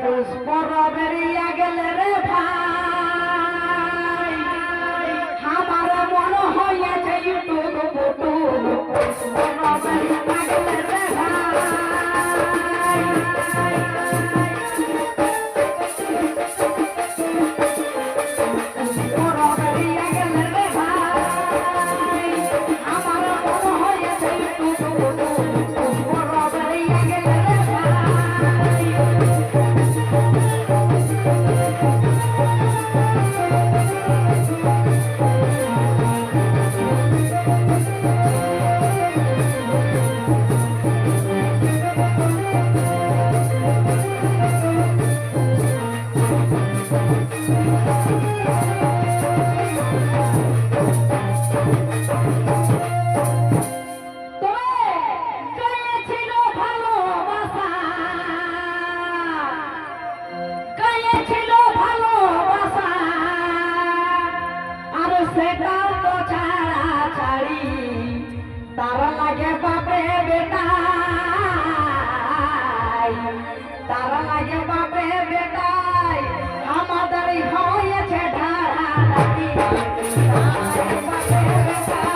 পুষ্প বেরিয়া গেলে রে ভাই আমার মনে হয়েছে ইউটিউব পুষ্প বেরিয়া গেলে রে ভাই तारा लागे बापे बेटा तारा लागे बापे बेटा हमारे होयेछे ढारा राती बापे बेटा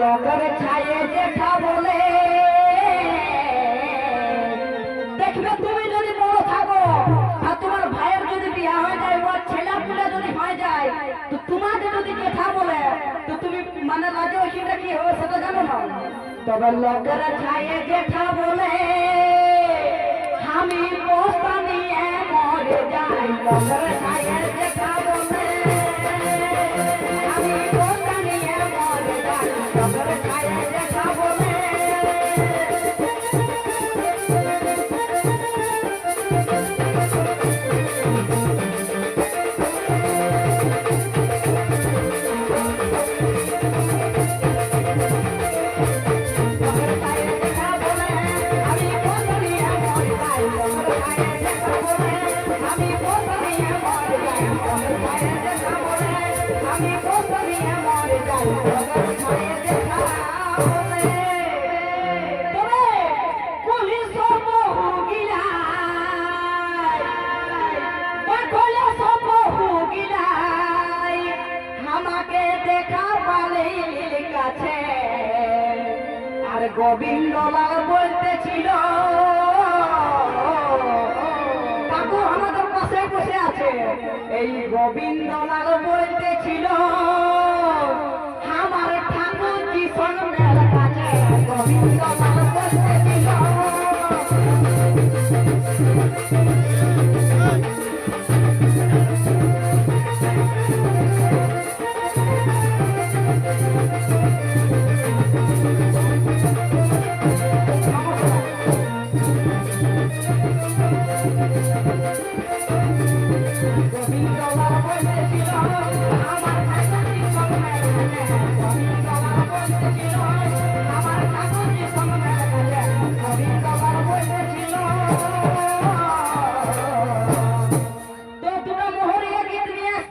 লগরে ছায়ে দেখা বলে দেখবে তুমি যদি বড় থাকো আর তোমার ভাইয়ের যদি বিয়ে হয়ে যায় বা ছেলে পুলে যদি হয়ে যায় তো তোমাকে যদি কথা বলে তো তুমি মানে লাগে ওইটা কি হবে সেটা জানো না তবে লগরে ছায়ে দেখা বলে আমি পোস্তা নিয়ে মরে যাই লগরে ছায়ে দেখা বলে আমি পোস্তা নিয়ে মরে যাই লগরে ছায়ে দেখা বলে গোবিন্দলাল বলতেছিল কাকু আমাদের পাশে বসে আছে এই গোবিন্দলাল বলতেছিল আমার ঠাকুর কি সঙ্গের কাছে গোবিন্দলাল বলতেছিল আমার ঠাকুর